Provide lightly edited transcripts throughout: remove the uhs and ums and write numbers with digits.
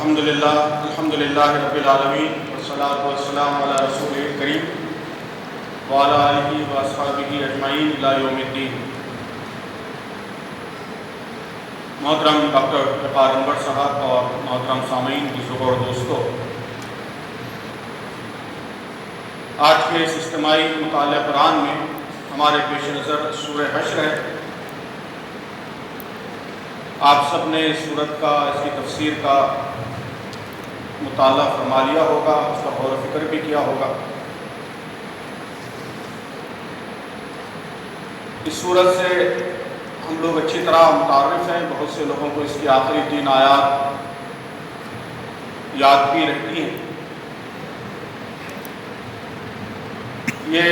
الحمدللہ رب العالمین والصلاة والسلام علی رسول کریم وعلی آلہ واصحابہ اجمعین الی یوم الدین۔ محترم ڈاکٹر وقار انور صاحب اور محترم سامعین بزرگوں اور دوستو، آج کے اس اجتماعی مطالعہ قرآن میں ہمارے پیش نظر سورہ حشر ہے۔ آپ سب نے اس سورت کا، اس کی تفسیر کا مطالعہ فرما لیا ہوگا، اس کا غور و فکر بھی کیا ہوگا۔ اس سورت سے ہم لوگ اچھی طرح متعارف ہیں، بہت سے لوگوں کو اس کی آخری 3 آیات یاد بھی رہتی ہیں۔ یہ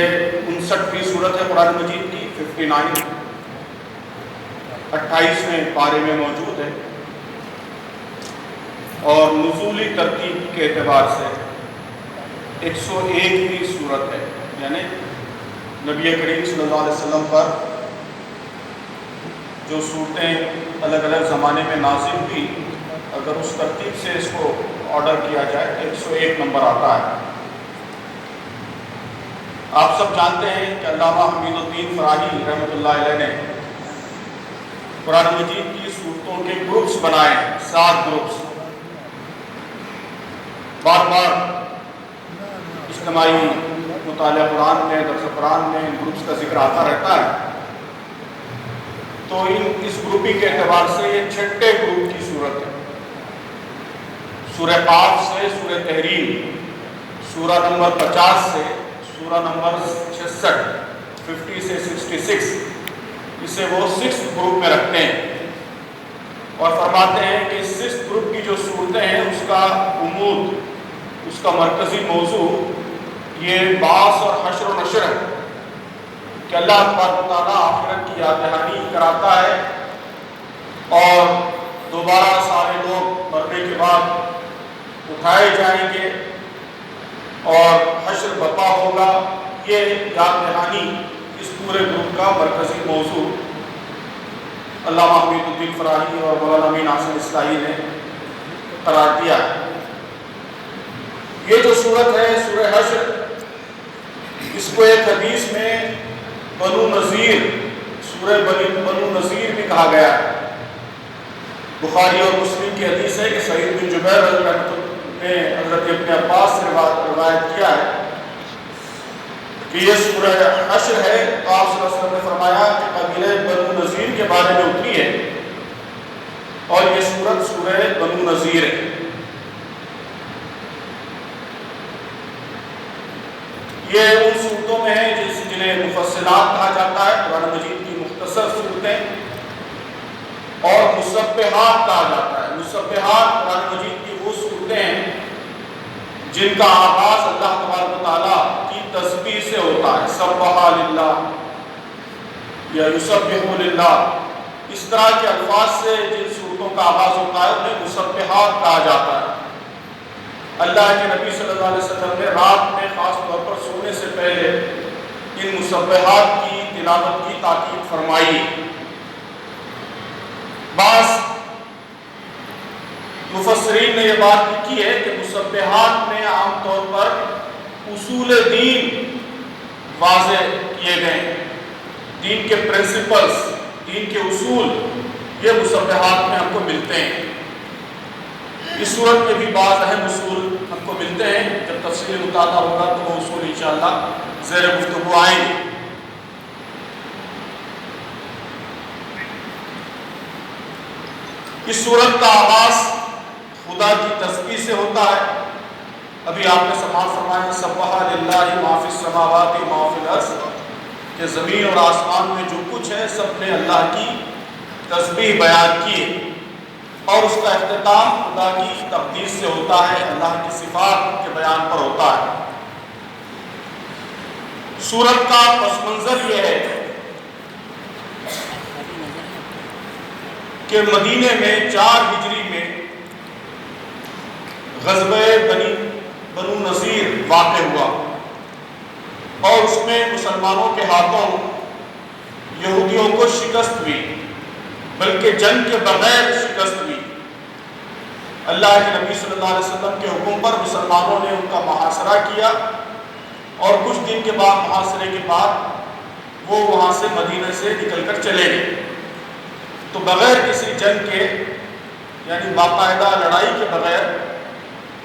59ویں سورت ہے قرآن مجید کی، 59 28ویں پارے میں موجود ہے، اور نزولی ترتیب کے اعتبار سے 101ویں سورت ہے، یعنی نبی کریم صلی اللہ علیہ وسلم پر جو صورتیں الگ الگ زمانے میں نازل ہوئی، اگر اس ترتیب سے اس کو آرڈر کیا جائے تو 101 نمبر آتا ہے۔ آپ سب جانتے ہیں کہ علامہ حمید الدین فراہی رحمۃ اللہ علیہ نے قرآن مجید کی صورتوں کے گروپس بنائے، 7 گروپس۔ بار بار اجتماعی مطالعہ قرآن میں، درس قرآن میں ان گروپس کا ذکر آتا رہتا ہے، تو اس گروپنگ کے اعتبار سے یہ 6ٹھے گروپ کی صورت ہے۔ سورہ قاف سے سورہ تحریم، سورہ نمبر 50 سے سورہ نمبر 66، 50 سے 66، اسے وہ 6 گروپ میں رکھتے ہیں، اور فرماتے ہیں کہ 6 گروپ کی جو صورتیں ہیں اس کا عمود، اس کا مرکزی موضوع یہ بعث اور حشر و نشر ہے، کہ اللہ تبارک و تعالیٰ آخرت کی یاد دہانی کراتا ہے، اور دوبارہ سارے لوگ مرنے کے بعد اٹھائے جائیں گے اور حشر برپا ہوگا۔ یہ یاد دہانی اس پورے گروپ کا مرکزی موضوع علامہ حمید الدین فراہی اور مولانا امین حسن اصلاحی نے قرار دیا ہے۔ یہ جو سورت ہے سورہ حشر، اس کو ایک حدیث میں بنو نذیر، سورہ بنو نذیر بھی کہا گیا ہے۔ بخاری اور مسلم کی حدیث ہے کہ سعید بن جبیر رضی اللہ عنہ نے حضرت ابن عباس سے روایت کیا ہے کہ یہ سورہ حشر ہے، تو آپ صلی اللہ علیہ وسلم نے فرمایا کہ قبیلہ بنو نذیر کے بارے میں اتری ہے، اور یہ سورت سورہ بنو نذیر ہے۔ یہ ان صورتوں میں ہے جنہیں مفصلات کہا جاتا ہے، قرآن مجید کی مختصر صورتیں، اور مسبحات کہا جاتا ہے۔ مسبحات قرآن مجید کی وہ صورتیں ہیں جن کا آغاز اللہ تبارک و تعالیٰ کی تسبیح سے ہوتا ہے، سبح للہ یا یسبح للہ، اس طرح کے الفاظ سے جن صورتوں کا آغاز ہوتا ہے انہیں مسبحات کہا جاتا ہے۔ اللہ کے نبی صلی اللہ علیہ وسلم نے رات میں خاص طور پر سونے سے پہلے ان مسبحات کی تلاوت کی تاکید فرمائی۔ بعض مفسرین نے یہ بات لکھی ہے کہ مسبحات میں عام طور پر اصول دین واضح کیے گئے، دین کے پرنسپلز، دین کے اصول، یہ مسبحات میں ہم کو ملتے ہیں۔ اس صورت میں بھی بعض اہم اصول ہم کو ملتے ہیں، جب تفصیلی مطالعہ ہوگا تو وہ اصول انشاءاللہ زیر گفتگو آئیں گے۔ اس صورت کا آغاز خدا کی تسبیح سے ہوتا ہے۔ ابھی آپ نے سماعت فرمایا سبح للہ ما فی السماوات و ما فی الارض، کہ زمین اور آسمان میں جو کچھ ہے سب نے اللہ کی تسبیح بیان کی، اور اس کا اختتام خدا کی تقدیس سے ہوتا ہے، اللہ کی صفات کے بیان پر ہوتا ہے۔ سورت کا پس منظر یہ ہے کہ مدینے میں 4 ہجری میں غزوہ بنو نذیر واقع ہوا، اور اس میں مسلمانوں کے ہاتھوں یہودیوں کو شکست ہوئی، بلکہ جنگ کے بغیر شکست ہوئی۔ اللہ کے نبی صلی اللہ علیہ وسلم کے حکم پر مسلمانوں نے ان کا محاصرہ کیا، اور کچھ دن کے بعد محاصرے کے بعد وہ وہاں سے مدینہ سے نکل کر چلے گئے۔ تو بغیر کسی جنگ کے، یعنی باقاعدہ لڑائی کے بغیر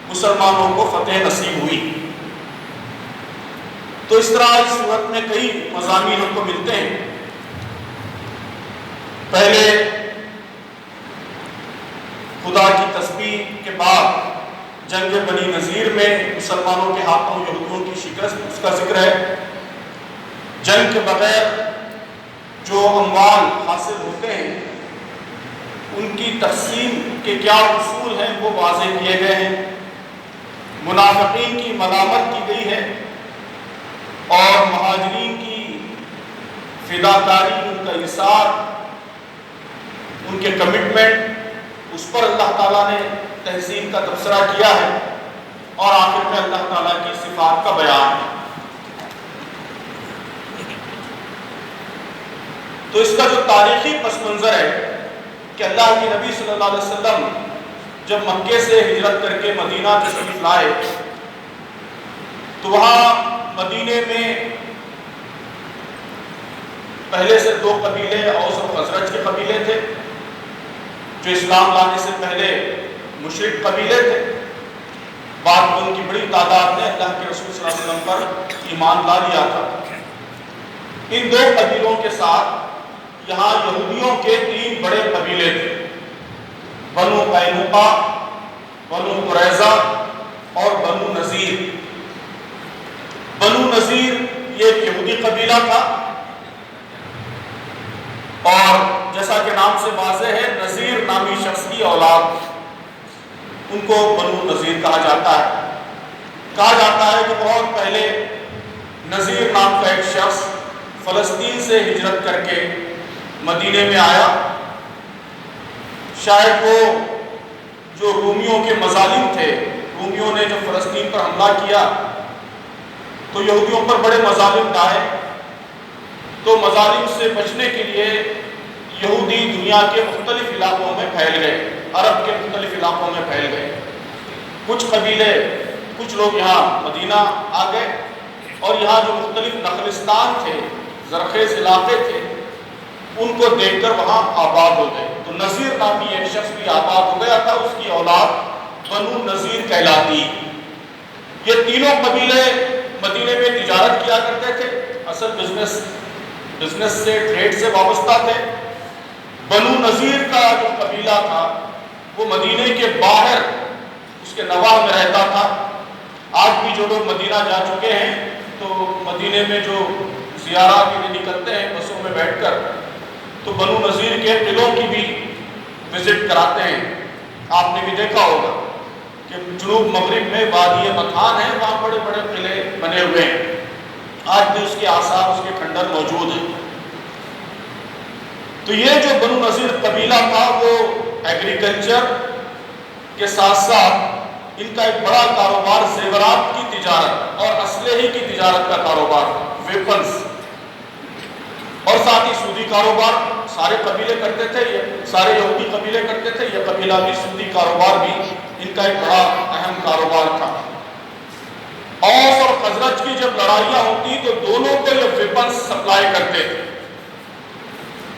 مسلمانوں کو فتح نصیب ہوئی۔ تو اس طرح اس صورت میں کئی مضامین ہم کو ملتے ہیں۔ پہلے خدا کی تسبیح کے بعد جنگ بنی نذیر میں مسلمانوں کے ہاتھوں یہودیوں کی شکست، اس کا ذکر ہے۔ جنگ کے بغیر جو اموال حاصل ہوتے ہیں ان کی تقسیم کے کیا اصول ہیں وہ واضح کیے گئے ہیں۔ منافقین کی ملامت کی گئی ہے، اور مہاجرین کی فداکاری، ان کا ایثار، ان کے کمٹمنٹ، اس پر اللہ تعالیٰ نے تحسین کا تبصرہ کیا ہے، اور آخر میں اللہ تعالیٰ کی صفات کا بیان ہے۔ تو اس کا جو تاریخی پس منظر ہے کہ اللہ کے نبی صلی اللہ علیہ وسلم جب مکے سے ہجرت کر کے مدینہ تشریف لائے تو وہاں مدینے میں پہلے سے دو قبیلے، اوس اور خزرج کے قبیلے تھے جو اسلام لانے سے پہلے مشرک قبیلے تھے۔ بعد میں ان کی بڑی تعداد نے اللہ کے رسول صلی اللہ علیہ وسلم پر ایمان لا لیا تھا۔ ان دو قبیلوں کے ساتھ یہاں یہودیوں کے تین بڑے قبیلے تھے، بنو قینقاع، بنو قریظہ اور بنو نذیر۔ بنو نذیر یہ ایک یہودی قبیلہ تھا، اور جیسا کہ نام سے واضح ہے نذیر نامی شخص کی اولاد، ان کو بنو نذیر کہا جاتا ہے۔ کہا جاتا ہے کہ بہت پہلے نذیر نام کا ایک شخص فلسطین سے ہجرت کر کے مدینے میں آیا۔ شاید وہ جو رومیوں کے مظالم تھے، رومیوں نے جب فلسطین پر حملہ کیا تو یہودیوں پر بڑے مظالم ڈھائے، تو مظالم سے بچنے کے لیے یہودی دنیا کے مختلف علاقوں میں پھیل گئے، عرب کے مختلف علاقوں میں پھیل گئے۔ کچھ قبیلے، کچھ لوگ یہاں مدینہ آ گئے، اور یہاں جو مختلف نخلستان تھے، زرخیز علاقے تھے، ان کو دیکھ کر وہاں آباد ہو گئے۔ تو نذیر نامی ایک شخص بھی آباد ہو گیا تھا، اس کی اولاد بنو نذیر کہلاتی۔ یہ تینوں قبیلے مدینے میں تجارت کیا کرتے تھے، اصل بزنس سے، ٹریڈ سے وابستہ تھے۔ بنو نذیر کا جو قبیلہ تھا وہ مدینے کے باہر اس کے نواح میں رہتا تھا۔ آج بھی جو لوگ مدینہ جا چکے ہیں تو مدینے میں جو زیارہ کے لیے نکلتے ہیں بسوں میں بیٹھ کر، تو بنو نذیر کے قلعوں کی بھی وزٹ کراتے ہیں۔ آپ نے بھی دیکھا ہوگا کہ جنوب مغرب میں وادی متان ہے، وہاں بڑے بڑے قلعے بنے ہوئے ہیں، آج بھی اس کے آثار، اس کے کھنڈر موجود ہیں۔ تو یہ جو بنو نذیر قبیلہ تھا وہ ایگریکلچر کے ساتھ ساتھ ان کا ایک بڑا کاروبار زیورات کی تجارت اور اسلحے کی تجارت کا کاروبار، ویپنز، اور ساتھ ہی سودی کاروبار سارے قبیلے کرتے تھے، یہ سارے یہودی قبیلے کرتے تھے، یہ قبیلہ بھی سودی کاروبار بھی ان کا ایک بڑا اہم کاروبار تھا۔ اوس اور خزرج کی جب لڑائیاں ہوتی تو دونوں کو یہ ویپنز سپلائی کرتے تھے۔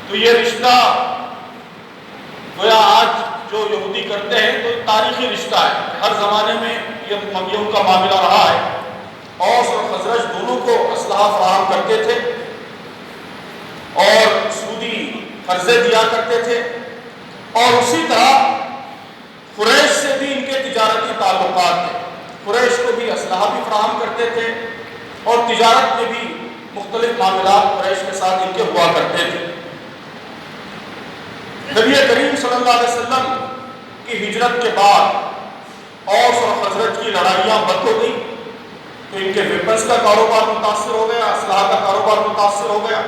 تو یہ رشتہ گویا آج جو یہودی کرتے ہیں تو تاریخی رشتہ ہے، ہر زمانے میں یہ ان کا معاملہ رہا ہے۔ اوس اور خزرج دونوں کو اسلحہ فراہم کرتے تھے اور سودی قرضے دیا کرتے تھے، اور اسی طرح قریش سے بھی ان کے تجارتی تعلقات تھے۔ قریش کو بھی اسلحہ بھی فراہم کرتے تھے، اور تجارت میں بھی مختلف معاملات قریش کے ساتھ ان کے ہوا کرتے تھے۔ نبی کریم صلی اللہ علیہ وسلم کی ہجرت کے بعد اوس اور خزرج کی لڑائیاں بند ہو گئی، تو ان کے ویپنز کا کاروبار متاثر ہو گیا، اسلحہ کا کاروبار متاثر ہو گیا۔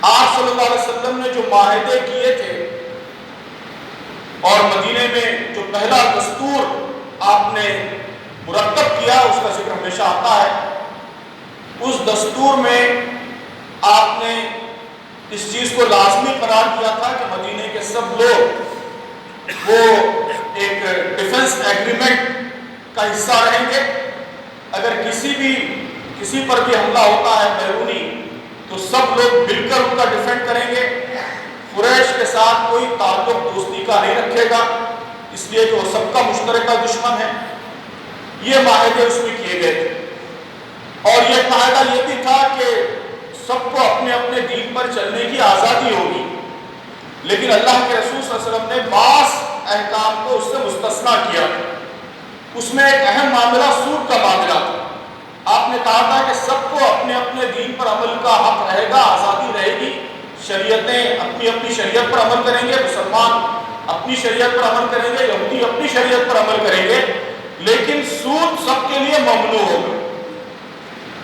آپ صلی اللہ علیہ وسلم نے جو معاہدے کیے تھے اور مدینے میں جو پہلا دستور آپ نے مرتب کیا، اس کا ذکر ہمیشہ آتا ہے۔ اس دستور میں آپ نے اس چیز کو لازمی قرار دیا تھا کہ مدینے کے سب لوگ وہ ایک ایگریمنٹ کا حصہ رہیں گے. اگر کسی پر بھی حملہ ہوتا ہے بیرونی تو سب لوگ مل کر ان کا ڈیفینڈ کریں گے. قریش کے ساتھ کوئی تعلق دوستی کا نہیں رکھے گا، اس لیے کہ وہ سب کا مشترکہ دشمن ہے. یہ معاہدے اس میں کیے گئے تھے. اور یہ معاہدہ یہ بھی تھا کہ سب کو اپنے اپنے دین پر چلنے کی آزادی ہوگی، لیکن اللہ کے رسول صلی اللہ علیہ وسلم نے بعض احکام کو اس سے مستثنا کیا. اس میں ایک اہم معاملہ سود کا معاملہ تھا. آپ نے کہا تھا کہ سب کو اپنے اپنے دین پر عمل کا حق رہے گا، آزادی رہے گی. شریعتیں اپنی اپنی شریعت پر عمل کریں گے، مسلمان اپنی شریعت پر عمل کریں گے، یہودی اپنی شریعت پر عمل کریں گے، لیکن سود سب کے لیے ممنوع ہوگا.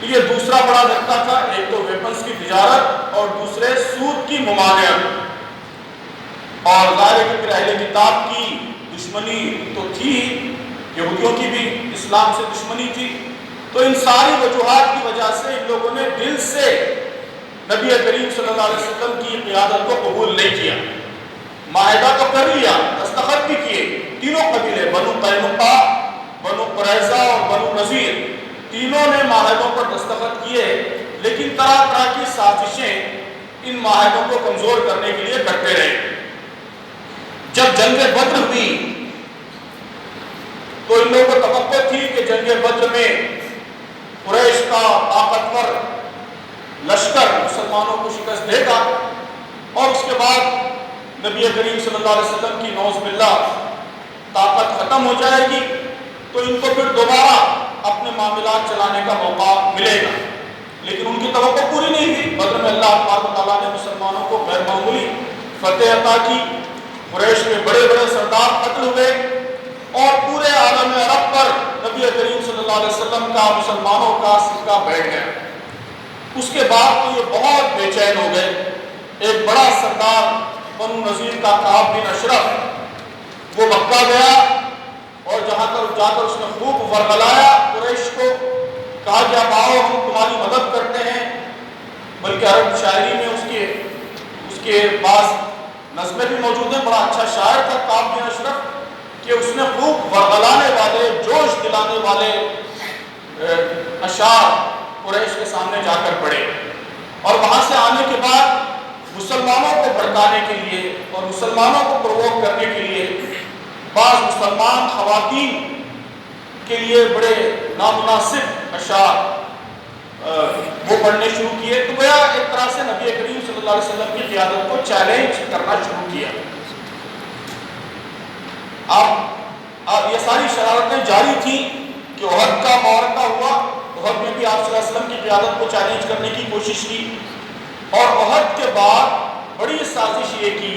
یہ دوسرا بڑا دھکا تھا. ایک تو ویپنز کی تجارت اور دوسرے سود کی ممانعت. اور ظاہر ہے کہ اہل کتاب کی دشمنی تو تھی، یہودیوں کی بھی اسلام سے دشمنی تھی. تو ان ساری وجوہات کی وجہ سے ان لوگوں نے دل سے نبی کریم صلی اللہ علیہ وسلم کی قیادت کو قبول نہیں کیا. معاہدہ تو کر لیا، دستخط بھی کیے. تینوں قبیلے بنو قینقاع، بنو قریظہ اور بنو نذیر، تینوں نے معاہدوں پر دستخط کیے، لیکن طرح طرح کی سازشیں ان معاہدوں کو کمزور کرنے کے لیے کرتے رہے. جب جنگ بدر ہوئی تو ان لوگوں کو توقع تھی کہ جنگ بدر میں قریش کا طاقتور لشکر مسلمانوں کو شکست دے گا اور اس کے بعد نبی کریم صلی اللہ علیہ وسلم کی نعوذ باللہ طاقت ختم ہو جائے گی، تو ان کو پھر دوبارہ اپنے معاملات چلانے کا موقع ملے گا. لیکن ان کی توقع پوری نہیں ہوئی. بدر میں اللہ تبارک و تعالیٰ نے مسلمانوں کو غیر معمولی فتح عطا کی. قریش کے بڑے بڑے سردار قتل ہوئے اور پورے عالم عرب پر نبی کریم صلی اللہ علیہ وسلم کا، مسلمانوں کا سکہ بیٹھ گیا. اس کے بعد تو یہ بہت بے چین ہو گئے. ایک بڑا سردار بنو نذیر کا کعب بن اشرف، وہ مکہ گیا اور جا کر اس نے خوب ورغلایا قریش کو. کہا کہ اب آؤ ہم تمہاری مدد کرتے ہیں. بلکہ عرب شاعری میں اس کے بعض نظمیں بھی موجود ہیں. بڑا اچھا شاعر تھا کعب بن اشرف کہ اس نے خوب ورغلانے والے، جوش دلانے والے اشعار قریش کے سامنے جا کر پڑھے. اور وہاں سے آنے کے بعد مسلمانوں کو بھڑکانے کے لیے اور مسلمانوں کو پرووک کرنے کے لیے بعض مسلمان خواتین کے لیے بڑے نامناسب اشعار وہ پڑھنے شروع کیے. تو گویا ایک طرح سے نبی کریم صلی اللہ علیہ وسلم کی قیادت کو چیلنج کرنا شروع کیا. اب یہ ساری شرارتیں جاری تھیں کہ احد کا معرکہ ہوا. احد میں بھی آپ صلی اللہ علیہ وسلم کی قیادت کو چیلنج کرنے کی کوشش کی. اور احد کے بعد بڑی سازش یہ کی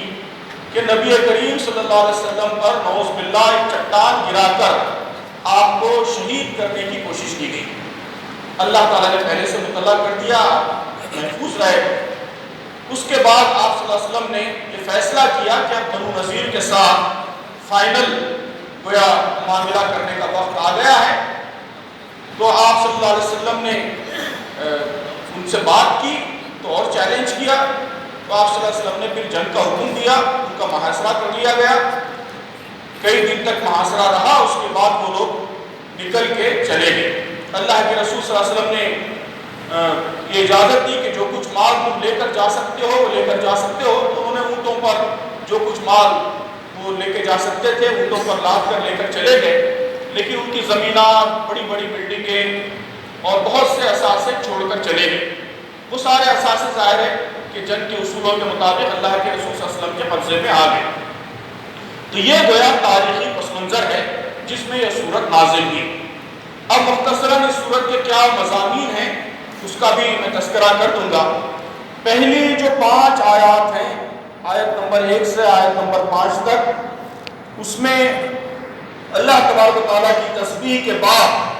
کہ نبی کریم صلی اللہ علیہ وسلم پر نعوذ باللہ ایک چٹان گرا کر آپ کو شہید کرنے کی کوشش کی گئی. اللہ تعالیٰ نے پہلے سے مطلع کر دیا، محفوظ رہے. اس کے بعد آپ صلی اللہ علیہ وسلم نے یہ فیصلہ کیا کہ اب بنو نذیر کے ساتھ فائنل گویا معاملہ کرنے کا وقت آ گیا ہے. تو آپ صلی اللہ علیہ وسلم نے ان سے بات کی تو اور چیلنج کیا. تو آپ صلی اللہ علیہ وسلم نے پھر جنگ کا حکم دیا، ان کا محاصرہ کر لیا گیا. کئی دن تک محاصرہ رہا. اس کے بعد وہ لوگ نکل کے چلے گئے. اللہ کے رسول صلی اللہ علیہ وسلم نے یہ اجازت دی کہ جو کچھ مال تم لے کر جا سکتے ہو وہ لے کر جا سکتے ہو. تو انہوں نے اونٹوں پر جو کچھ مال وہ لے کے جا سکتے تھے اونٹوں پر لاد کر لے کر چلے گئے. لیکن ان کی زمینات، بڑی بڑی بلڈنگیں اور بہت سے اثاثے چھوڑ کر چلے گئے. وہ سارے اثاثے ظاہر ہے کہ جنگ کے اصولوں کے مطابق اللہ کے رسول صلی اللہ علیہ وسلم کے قبضے میں آ گئے. تو یہ گویا تاریخی پس منظر ہے جس میں یہ صورت نازل ہوئی. اب مختصراً اس صورت کے کیا مضامین ہیں اس کا بھی میں تذکرہ کر دوں گا. پہلی جو 5 آیات ہیں، آیت نمبر 1 سے آیت نمبر 5 تک، اس میں اللہ تبارک و تعالیٰ کی تسبیح کے بعد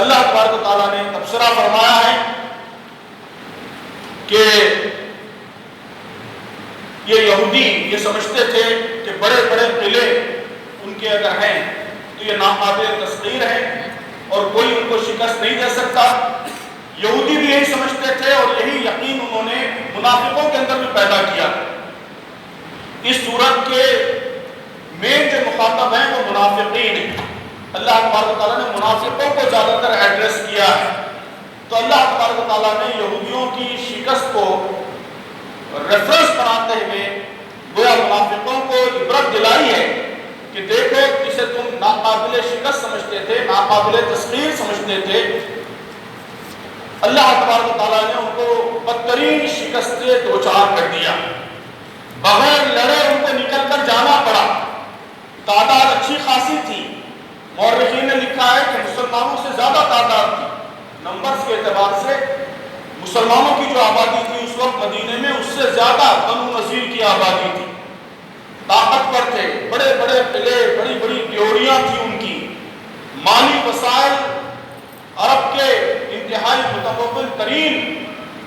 اللہ تبارک و تعالیٰ نے تبصرہ فرمایا ہے کہ یہ یہودی یہ سمجھتے تھے کہ بڑے بڑے قلعے ان کے اگر ہیں تو یہ ناقابل تسخیر ہیں اور کوئی ان کو شکست نہیں دے سکتا. یہودی بھی یہی سمجھتے تھے اور یہی یقین انہوں نے منافقوں کے اندر بھی پیدا کیا. اس صورت کے مین جو مخاطب ہیں وہ منافقین ہیں۔ اللہ تبارک و تعالیٰ نے منافقوں کو زیادہ تر ایڈریس کیا ہے۔ تو اللہ تبارک و تعالیٰ نے یہودیوں کی شکست کو ریفرنس بناتے ہوئے گویا منافقوں کو عبرت دلائی ہے کہ دیکھو جسے تم ناقابل شکست سمجھتے تھے، ناقابل تسخیر سمجھتے تھے، اللہ تبارک و تعالیٰ نے ان کو بدترین شکست سے دوچار کر دیا، بغیر لڑے ان کو نکل کر جانا پڑا۔ تعداد اچھی خاصی تھی، مورخین نے لکھا ہے کہ مسلمانوں سے زیادہ تعداد تھی، نمبرز کے اعتبار سے مسلمانوں کی جو آبادی تھی اس وقت مدینے میں اس سے زیادہ بنو نذیر کی آبادی تھی، طاقتور تھے، بڑے بڑے قلعے، بڑی بڑی ڈیوریاں تھیں ان کی، مالی وسائل عرب کے انتہائی متمول ترین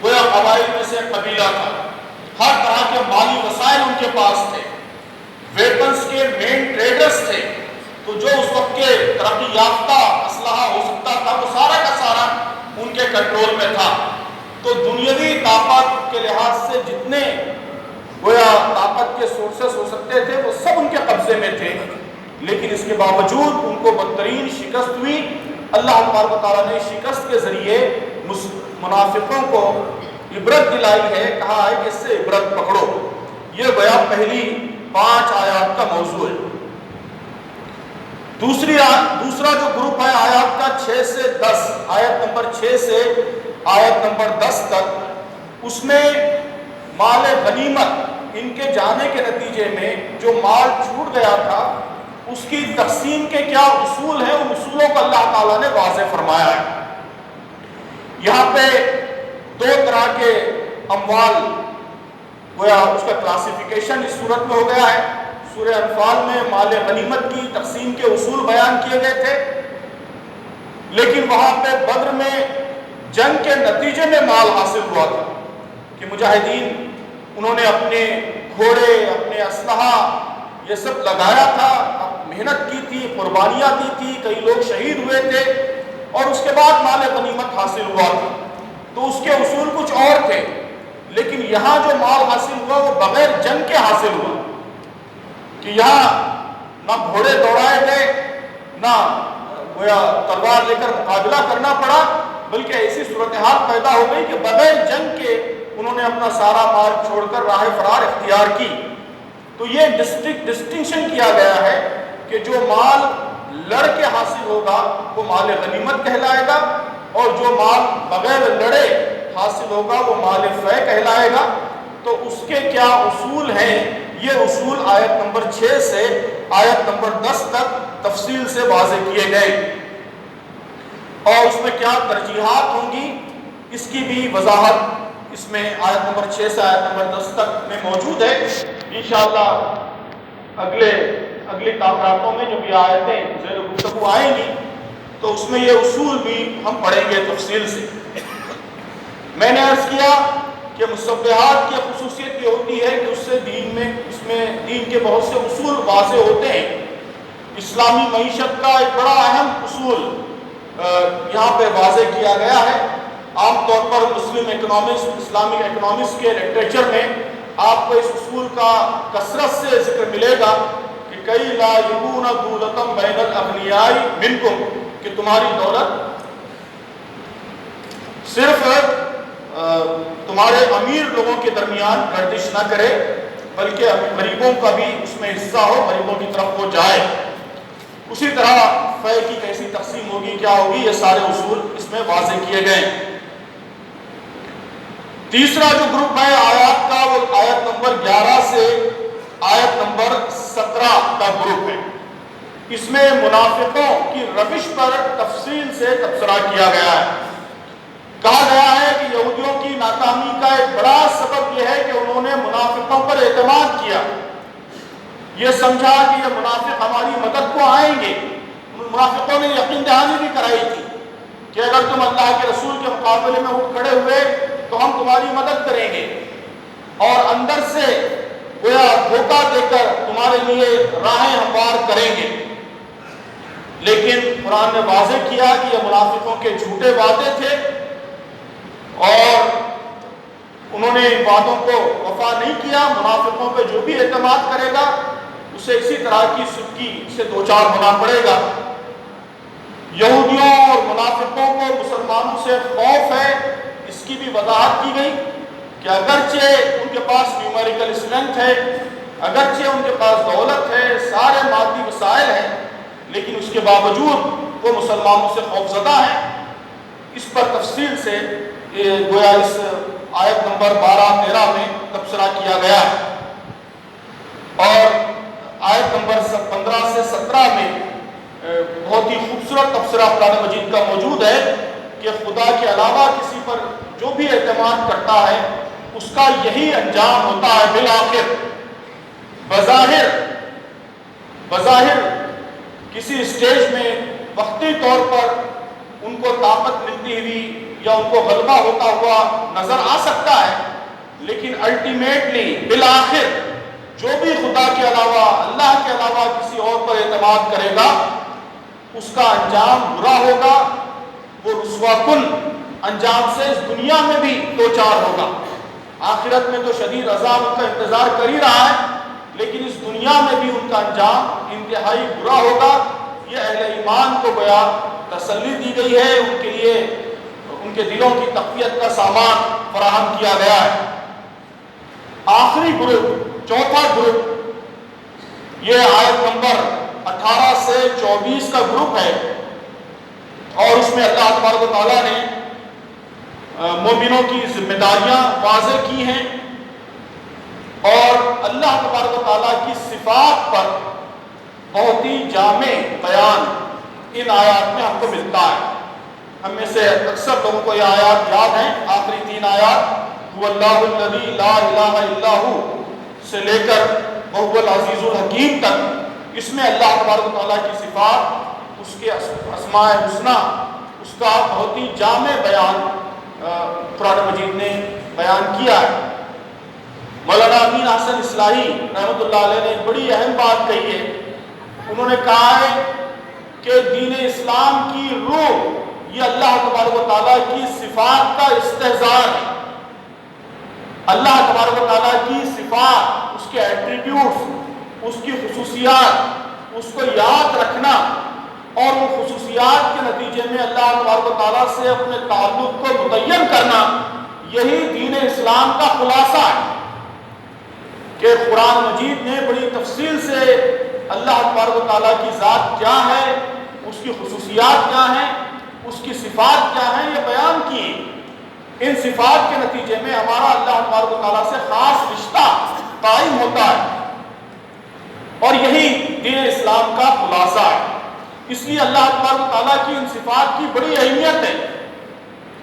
گویا قبائل میں سے قبیلہ تھا، ہر طرح کے مالی وسائل ان کے پاس تھے، ویپنز کے مین ٹریڈرز تھے، تو جو اس وقت کے ترقی یافتہ اسلحہ ہو سکتا تھا وہ سارا کا سارا ان کے کنٹرول میں تھا۔ تو دنیاوی طاقت کے لحاظ سے جتنے گویا طاقت کے سورسز ہو سکتے تھے وہ سب ان کے قبضے میں تھے، لیکن اس کے باوجود ان کو بدترین شکست ہوئی۔ اللہ تبارک و تعالیٰ نے شکست کے ذریعے منافقوں کو عبرت دلائی ہے، کہا ہے کہ اس سے عبرت پکڑو۔ یہ گویا پہلی 5 آیات کا موضوع ہے۔ دوسرا جو گروپ ہے آیات کا 6 سے 10، آیت نمبر 6 سے آیت نمبر 10 تک، اس میں مال غنیمت ان کے جانے کے نتیجے میں جو مال چھوٹ گیا تھا اس کی تقسیم کے کیا اصول ہیں، ان اصولوں کو اللہ تعالیٰ نے واضح فرمایا ہے۔ یہاں پہ 2 طرح کے اموال گویا اس کا کلاسیفیکیشن اس صورت میں ہو گیا ہے۔ سورہ انفال میں مال غنیمت کی تقسیم کے اصول بیان کیے گئے تھے، لیکن وہاں پہ بدر میں جنگ کے نتیجے میں مال حاصل ہوا تھا کہ مجاہدین انہوں نے اپنے گھوڑے، اپنے اسلحہ یہ سب لگایا تھا، محنت کی تھی، قربانیاں دی تھی، کئی لوگ شہید ہوئے تھے اور اس کے بعد مال غنیمت حاصل ہوا تھا۔ تو اس کے اصول کچھ اور تھے، لیکن یہاں جو مال حاصل ہوا وہ بغیر جنگ کے حاصل ہوا، کہ یہاں نہ گھوڑے دوڑائے گئے، نہ گویا تلوار لے کر مقابلہ کرنا پڑا، بلکہ ایسی صورتحال پیدا ہو گئی کہ بغیر جنگ کے انہوں نے اپنا سارا مال چھوڑ کر راہ فرار اختیار کی۔ تو یہ ڈسٹنکشن کیا گیا ہے کہ جو مال لڑ کے حاصل ہوگا وہ مال غنیمت کہلائے گا، اور جو مال بغیر لڑے حاصل ہوگا وہ مال فے کہلائے گا۔ تو اس کے کیا اصول ہیں، یہ اصول آیت نمبر 6 سے آیت نمبر 10 تک تفصیل سے واضح کیے گئے، اور اس میں کیا ترجیحات ہوں گی اس کی بھی وضاحت اس میں آیت نمبر 6 سے آیت نمبر 10 تک میں موجود ہے۔ انشاءاللہ اگلی تاخیراتوں میں جو بھی آیتیں زیر گفتگو آئیں گی تو اس میں یہ اصول بھی ہم پڑھیں گے تفصیل سے۔ میں نے عرض کیا کہ مصبحات کی خصوصیت یہ ہوتی ہے کہ اس میں دین کے بہت سے اصول واضح ہوتے ہیں۔ اسلامی معیشت کا ایک بڑا اہم اصول یہاں پہ واضح کیا گیا ہے۔ عام طور پر مسلم اکنامکس، اسلامک اکنامکس کے لٹریچر میں آپ کو اس اصول کا کثرت سے ذکر ملے گا کہ کئی لا یکون دولتم بین الاغنیاء منکم، کہ تمہاری دولت صرف تمہارے امیر لوگوں کے درمیان گردش نہ کرے، بلکہ غریبوں کا بھی اس میں حصہ ہو، غریبوں کی طرف وہ جائے۔ اسی طرح فے کی کیسی تقسیم ہوگی، کیا ہوگی، یہ سارے اصول اس میں واضح کیے گئے۔ تیسرا جو گروپ ہے آیات کا وہ آیت نمبر 11 سے آیت نمبر 17 کا گروپ ہے۔ اس میں منافقوں کی روش پر تفصیل سے تبصرہ کیا گیا ہے۔ کہا گیا ہے کہ یہودیوں کی ناکامی کا ایک بڑا سبب یہ ہے کہ انہوں نے منافقوں پر اعتماد کیا، یہ سمجھا کہ یہ منافق ہماری مدد کو آئیں گے۔ منافقوں نے یقین دہانی بھی کرائی تھی کہ اگر تم اللہ کے رسول کے مقابلے میں اٹھ کھڑے ہوئے تو ہم تمہاری مدد کریں گے، اور اندر سے گویا دھوکہ دے کر تمہارے لیے راہیں ہموار کریں گے۔ لیکن قرآن نے واضح کیا کہ یہ منافقوں کے جھوٹے وعدے تھے، اور انہوں نے ان وعدوں کو وفا نہیں کیا۔ منافقوں پہ جو بھی اعتماد کرے گا اس اسے اسی طرح کی سکی سے دوچار ہونا پڑے گا۔ یہودیوں اور منافقوں کو مسلمانوں سے خوف ہے، اس کی بھی وضاحت کی گئی کہ اگرچہ ان کے پاس نیومیریکل اسٹرینتھ ہے، اگرچہ ان کے پاس دولت ہے، سارے مادی وسائل ہیں، لیکن اس کے باوجود وہ مسلمانوں سے خوف زدہ ہیں۔ اس پر تفصیل سے گویا اس آیت نمبر 12-13 میں تبصرہ کیا گیا ہے، اور آیت نمبر 15 سے 17 میں بہت ہی خوبصورت تبصرہ قرآن مجید کا موجود ہے کہ خدا کے علاوہ کسی پر جو بھی اعتماد کرتا ہے اس کا یہی انجام ہوتا ہے بالآخر۔ بظاہر کسی اسٹیج میں وقتی طور پر ان کو طاقت ملتی ہوئی یا ان کو غلبہ ہوتا ہوا نظر آ سکتا ہے، لیکن الٹیمیٹلی بالآخر جو بھی خدا کے علاوہ، اللہ کے علاوہ کسی اور پر اعتماد کرے گا اس کا انجام برا ہوگا، وہ رسوا کن انجام سے اس دنیا میں بھی دوچار ہوگا۔ آخرت میں تو شدید عذاب ان کا انتظار کر ہی رہا ہے، لیکن اس دنیا میں بھی ان کا انجام انتہائی برا ہوگا۔ یہ اہل ایمان کو گویا تسلی دی گئی ہے، ان کے لیے ان کے دلوں کی تقویت کا سامان فراہم کیا گیا ہے۔ آخری گروپ، چوتھا گروپ، یہ آیت نمبر 18 سے 24 کا گروپ ہے، اور اس میں اللہ تبارک و تعالیٰ نے مومنوں کی ذمہ داریاں واضح کی ہیں، اور اللہ تبارک و تعالیٰ کی صفات پر بہت ہی جامع بیان ان آیات میں ہم کو ملتا ہے۔ ہم میں سے اکثر لوگوں کو یہ آیات یاد ہیں، آخری 3 آیات هو اللہ الذی لا الہ الا ہو سے لے کر وهو العزیز الحکیم تک، اس میں اللہ تبارک و تعالیٰ کی صفات، اس کے اسماء حسنی، اس کا بہت ہی جامع بیان قرآن مجید نے بیان کیا ہے۔ مولانا امین حسن اصلاحی رحمۃ اللہ علیہ نے ایک بڑی اہم بات کہی ہے، انہوں نے کہا ہے کہ دین اسلام کی روح یہ اللہ تبارک و تعالیٰ کی صفات کا استحضار ہے۔ اللہ تبارک و تعالیٰ کی صفات، اس کے ایٹریبیوٹس، اس کی خصوصیات، اس کو یاد رکھنا اور ان خصوصیات کے نتیجے میں اللہ تبارک و تعالیٰ سے اپنے تعلق کو متعین کرنا، یہی دین اسلام کا خلاصہ ہے کہ قرآن مجید نے بڑی تفصیل سے اللہ تبارک و تعالیٰ کی ذات کیا ہے، اس کی خصوصیات کیا ہیں، اس کی صفات کیا ہیں، یہ بیان کیے۔ ان صفات کے نتیجے میں ہمارا اللہ تبارک و تعالیٰ سے خاص رشتہ قائم ہوتا ہے، اور یہی دین اسلام کا خلاصہ ہے۔ اس لیے اللہ تبارک و تعالیٰ کی ان صفات کی بڑی اہمیت ہے۔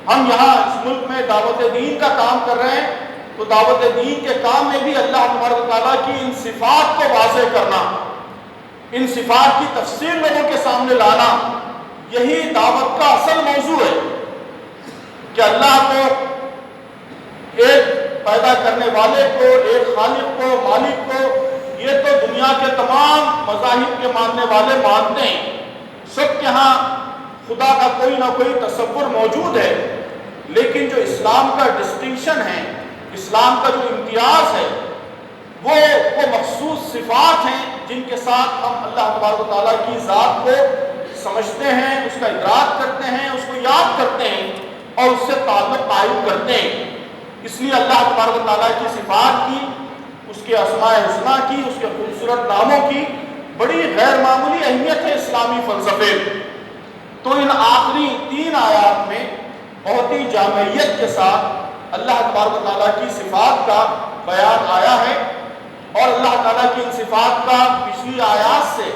ہم یہاں اس ملک میں دعوت دین کا کام کر رہے ہیں، تو دعوت دین کے کام میں بھی اللہ تبارک و تعالیٰ کی ان صفات کو واضح کرنا، ان صفات کی تفسیر لوگوں کے سامنے لانا، یہی دعوت کا اصل موضوع ہے کہ اللہ کو، ایک پیدا کرنے والے کو، ایک خالق کو، مالک کو، یہ تو دنیا کے تمام مذاہب کے ماننے والے مانتے ہیں، سب کے ہاں خدا کا کوئی نہ کوئی تصور موجود ہے، لیکن جو اسلام کا ڈسٹنکشن ہے، اسلام کا جو امتیاز ہے، وہ مخصوص صفات ہیں جن کے ساتھ ہم اللہ تبارک و تعالیٰ کی ذات کو سمجھتے ہیں، اس کا ادراک کرتے ہیں، اس کو یاد کرتے ہیں اور اس سے تعلق قائم کرتے ہیں۔ اس لیے اللہ تبارک و تعالیٰ کی صفات کی، اس کے اسماء حسنیٰ کی، اس کے خوبصورت ناموں کی بڑی غیر معمولی اہمیت ہے اسلامی فلسفے میں۔ تو ان آخری 3 آیات میں بہت ہی جامعیت کے ساتھ اللہ تبارک و تعالیٰ کی صفات کا بیان آیا ہے، اور اللہ تعالیٰ کی ان صفات کا پچھلی آیات سے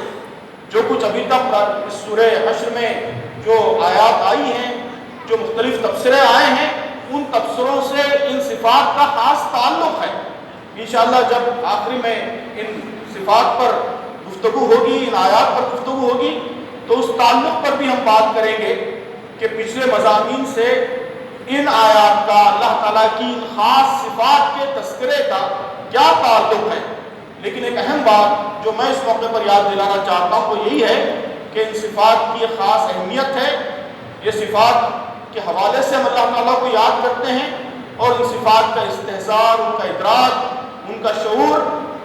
جو کچھ ابھی تک اس سورہ حشر میں جو آیات آئی ہیں، جو مختلف تبصرے آئے ہیں، ان تبصروں سے ان صفات کا خاص تعلق ہے۔ انشاءاللہ جب آخری میں ان صفات پر گفتگو ہوگی، ان آیات پر گفتگو ہوگی، تو اس تعلق پر بھی ہم بات کریں گے کہ پچھلے مضامین سے ان آیات کا اللہ تعالیٰ کی ان خاص صفات کے تذکرے کا کیا تعلق ہے۔ لیکن ایک اہم بات جو میں اس موقع پر یاد دلانا چاہتا ہوں وہ یہی ہے کہ ان صفات کی ایک خاص اہمیت ہے۔ یہ صفات کے حوالے سے ہم اللہ تعالیٰ کو یاد کرتے ہیں، اور ان صفات کا استحضار، ان کا ادراک، ان کا شعور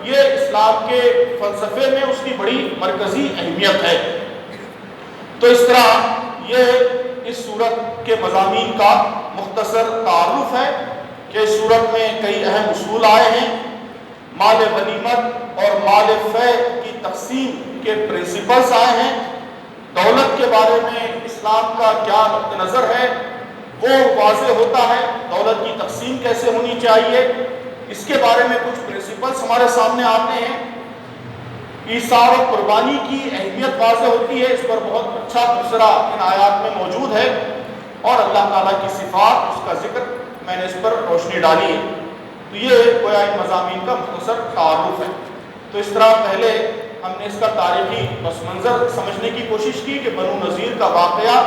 یہ اسلام کے فلسفے میں اس کی بڑی مرکزی اہمیت ہے۔ تو اس طرح یہ اس سورت کے مضامین کا مختصر تعارف ہے کہ اس سورت میں کئی اہم اصول آئے ہیں۔ مال غنیمت اور مال فے کی تقسیم کے پرنسپلز آئے ہیں۔ دولت کے بارے میں اسلام کا کیا نقطہ نظر ہے وہ واضح ہوتا ہے، دولت کی تقسیم کیسے ہونی چاہیے، اس کے بارے میں کچھ پرنسپلز ہمارے سامنے آتے ہیں۔ ایثار و قربانی کی اہمیت واضح ہوتی ہے، اس پر بہت اچھا تبصرہ ان آیات میں موجود ہے، اور اللہ تعالیٰ کی صفات، اس کا ذکر میں نے اس پر روشنی ڈالی ہے۔ تو یہ گویا ان مضامین کا مختصر تعارف ہے۔ تو اس طرح پہلے ہم نے اس کا تاریخی پس منظر سمجھنے کی کوشش کی کہ بنو نذیر کا واقعہ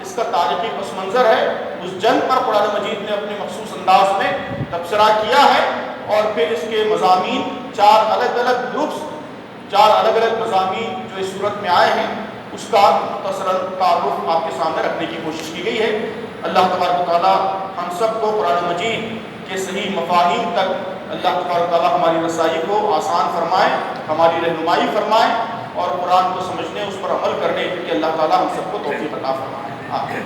اس کا تاریخی پس منظر ہے، اس جنگ پر قرآن مجید نے اپنے مخصوص انداز میں تبصرہ کیا ہے، اور پھر اس کے مضامین چار الگ الگ مضامین جو اس صورت میں آئے ہیں اس کا مختصراً تعارف آپ کے سامنے رکھنے کی کوشش کی گئی ہے۔ اللہ تبارک و تعالیٰ ہم سب کو قرآن مجید کے صحیح مفاہیم تک اللہ تبارک و تعالیٰ ہماری رسائی کو آسان فرمائے، ہماری رہنمائی فرمائے، اور قرآن کو سمجھنے، اس پر عمل کرنے کی اللہ تعالیٰ ہم سب کو توفیق عطا فرمائے۔ آمین۔